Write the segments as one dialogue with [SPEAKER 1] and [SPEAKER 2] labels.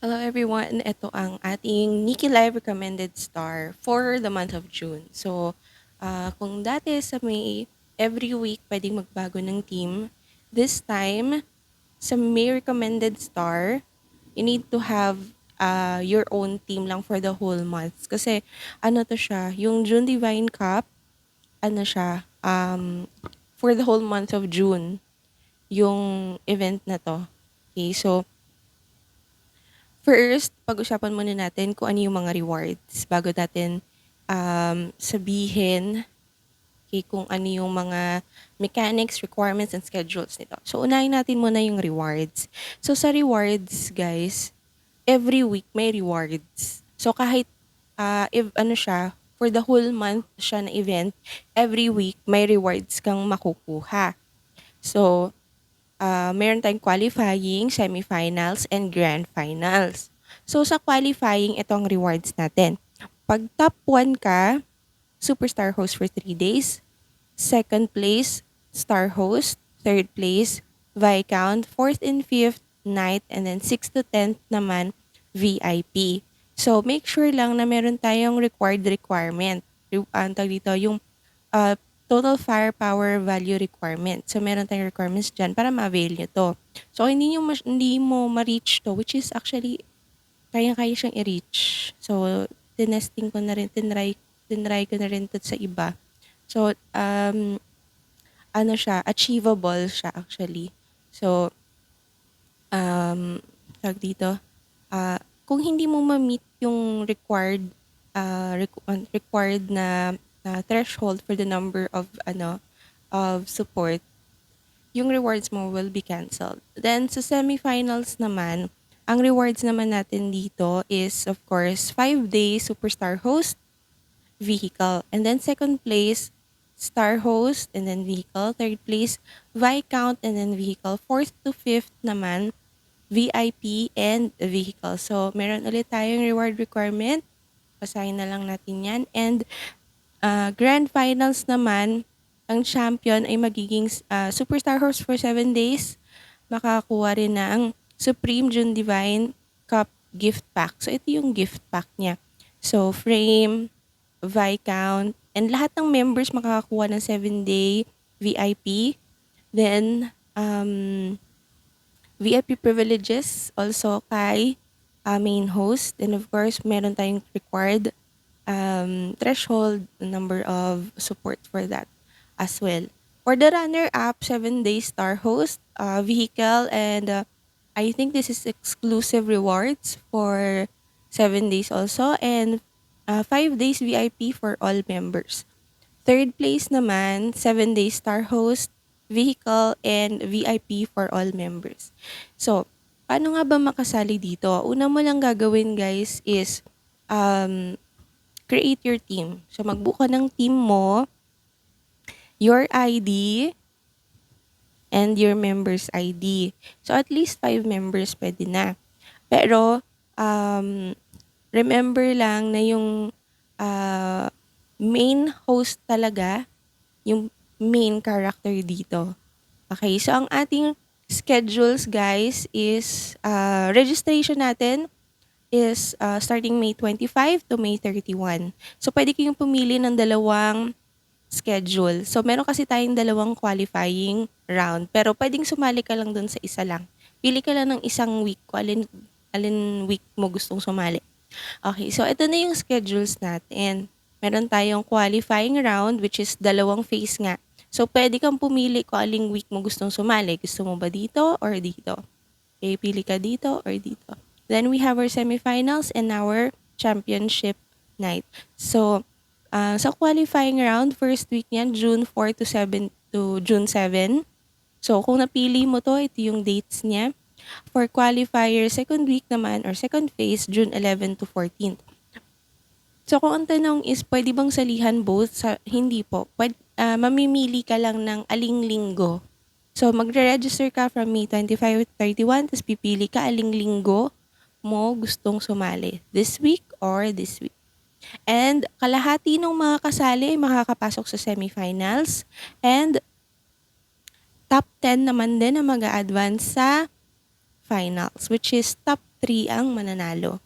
[SPEAKER 1] Hello everyone, ito ang ating Nikki Live Recommended Star for the month of June. So, kung dati sa May, every week pwedeng magbago ng team, this time, sa May Recommended Star, you need to have your own team lang for the whole month. Kasi ano to siya, yung June Divine Cup, ano siya, for the whole month of June, yung event na to. Okay, so first, pag-usapan muna natin kung ano yung mga rewards bago natin sabihin kung ano yung mga mechanics, requirements, and schedules nito. So, unahin natin muna yung rewards. So, sa rewards, guys, every week may rewards. So, kahit if ano siya, for the whole month siya na event, every week may rewards kang makukuha. So, meron tayong qualifying, semifinals, and grand finals. So, sa qualifying, itong rewards natin. Pag top 1 ka, superstar host for 3 days. Second place, star host. Third place, Viscount. Fourth and fifth, night. And then 6th to 10th naman, VIP. So, make sure lang na meron tayong requirement. Ang tawag dito, yung uh, total firepower value requirement. So, meron tayong requirements dyan para ma-avail nyo to. So, hindi mo ma-reach to, which is actually, kaya-kaya siyang i-reach. So, tinesting ko na rin, tinry ko na rin to sa iba. So, ano siya, achievable siya actually. So, tawag dito, kung hindi mo ma-meet yung required na threshold for the number of support, yung rewards mo will be canceled. Then sa semifinals naman, ang rewards naman natin dito is of course 5-day superstar host vehicle. And then second place, star host and then vehicle. Third place, Viscount and then vehicle. Fourth to fifth naman, VIP and vehicle. So, meron ulit tayong reward requirement. Basahin na lang natin yan. And grand finals naman, ang champion ay magiging superstar horse for 7 days. Makakuha rin ng Supreme June Divine Cup gift pack. So, ito yung gift pack niya. So, frame, Viscount, and lahat ng members makakakuha ng 7-day VIP. Then, VIP privileges also kay main host. And of course, meron tayong required threshold number of support for that as well. For the runner-up, 7-day star host, vehicle, and I think this is exclusive rewards for 7 days also, and 5 days VIP for all members. Third place naman, 7-day star host, vehicle, and VIP for all members. So, paano nga ba makasali dito? Una mo lang gagawin guys is create your team. So, magbuo ka ng team mo, your ID, and your member's ID. So, at least 5 members pwede na. Pero, remember lang na yung main host talaga, yung main character dito. Okay, so ang ating schedules guys is registration natin is starting May 25 to May 31. So pwede kayong pumili ng dalawang schedule. So meron kasi tayong dalawang qualifying round, pero pwedeng sumali ka lang dun sa isa lang. Pili ka lang ng isang week kung alin week mo gustong sumali. Okay, so ito na yung schedules natin. Meron tayong qualifying round which is dalawang phase nga. So pwede kang pumili kung aling week mo gustong sumali. Gusto mo ba dito or dito? Okay, pili ka dito or dito. Then we have our semifinals and our championship night. So, sa qualifying round, first week niyan, June 4 to June 7. So, kung napili mo to, ito yung dates niya. For qualifier, second week naman or second phase, June 11 to 14. So, kung ang tanong is, pwede bang salihan both? Hindi po. Mamimili ka lang ng aling linggo. So, magre-register ka from May 25 to 31, tapos pipili ka aling linggo mo gustong sumali. This week or this week. And kalahati ng mga kasali ay makakapasok sa semifinals. And top 10 naman din na mag-a-advance sa finals, which is top 3 ang mananalo.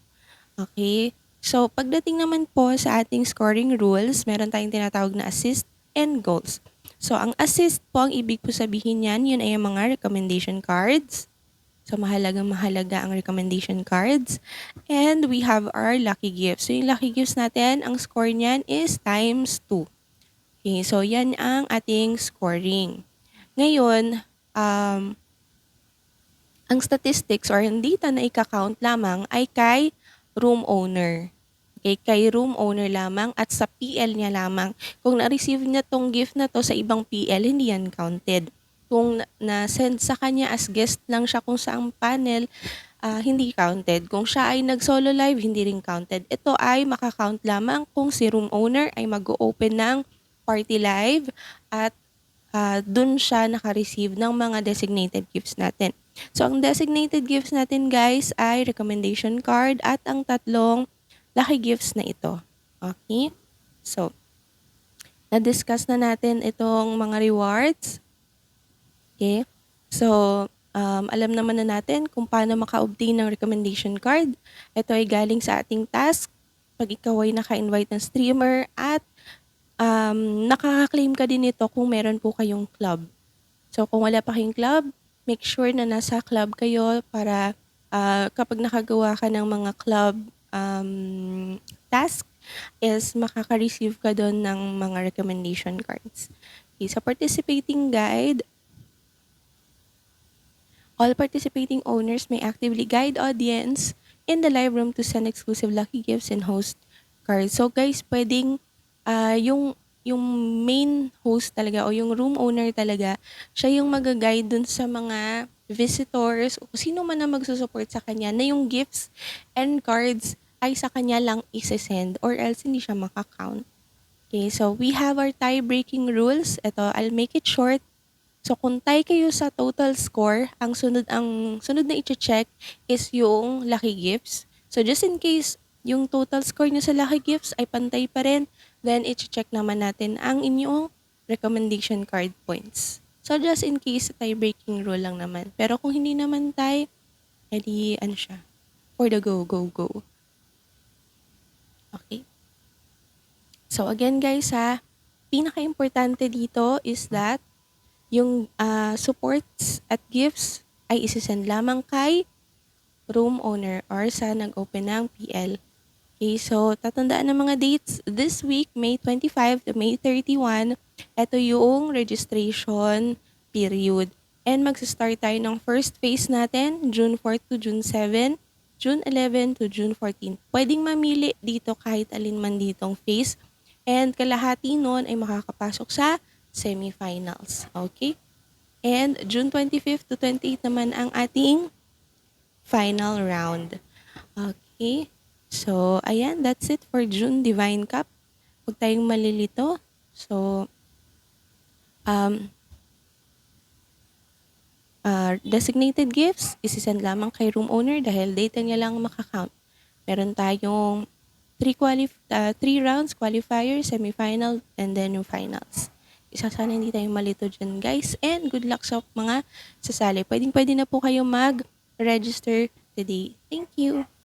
[SPEAKER 1] Okay? So, pagdating naman po sa ating scoring rules, meron tayong tinatawag na assist and goals. So, ang assist po, ang ibig po sabihin niyan, yun ay ang mga recommendation cards. So, mahalagang-mahalaga ang recommendation cards. And we have our lucky gifts. So, yung lucky gifts natin, ang score niyan is times 2. Okay, so yan ang ating scoring. Ngayon, ang statistics or ang data na ika-count lamang ay kay room owner. Okay, kay room owner lamang at sa PL niya lamang. Kung na-receive niya tong gift na to sa ibang PL, hindi yan counted. Kung na-send sa kanya as guest lang siya kung saang panel, hindi counted. Kung siya ay nag-solo live, hindi rin counted. Ito ay makakount lamang kung si room owner ay mag-open ng party live at dun siya naka-receive ng mga designated gifts natin. So, ang designated gifts natin guys ay recommendation card at ang tatlong lucky gifts na ito. Okay? So, na-discuss na natin itong mga rewards. Okay? So, alam naman na natin kung paano maka-obtain ng recommendation card. Ito ay galing sa ating task pag ikaw ay naka-invite ng streamer at nakaka-claim ka din ito kung meron po kayong club. So, kung wala pa kayong club, make sure na nasa club kayo para kapag nakagawa ka ng mga club task is makaka-receive ka doon ng mga recommendation cards. Okay, sa participating guide, all participating owners may actively guide audience in the live room to send exclusive lucky gifts and host cards. So guys, pwedeng yung main host talaga o yung room owner talaga, siya yung mag-guide dun sa mga visitors o sino man na magsusupport sa kanya na yung gifts and cards ay sa kanya lang isi-send or else hindi siya makakount. Okay, so we have our tie-breaking rules. Ito, I'll make it short. So, kung tie kayo sa total score, ang sunod na i-check is yung lucky gifts. So, just in case yung total score nyo sa lucky gifts ay pantay pa rin, then i-check naman natin ang inyong recommendation card points. So, just in case, tie-breaking rule lang naman. Pero kung hindi naman tie, edi ano siya, for the go, go, go. Okay. So, again guys pinaka-importante dito is that yung supports at gifts ay isisend lamang kay room owner or sa nag-open ng PL. Okay, so tatandaan ng mga dates this week, May 25 to May 31, ito yung registration period. And magsa-start tayo ng first phase natin, June 4 to June 7, June 11 to June 14. Pwedeng mamili dito kahit alin man ditong phase. And kalahati nun ay makakapasok sa semifinals. Okay? And June 25 to 28 naman ang ating final round. Okay? So, ayan, that's it for June Divine Cup. Huwag tayong malilito. So, designated gifts, isisend lamang kay room owner dahil data niya lang makakount. Meron tayong 3 rounds, qualifier, semifinal, and then yung finals. Sana hindi tayo malito dyan, guys. And good luck sa mga sasali. Pwede na po kayo mag-register today. Thank you.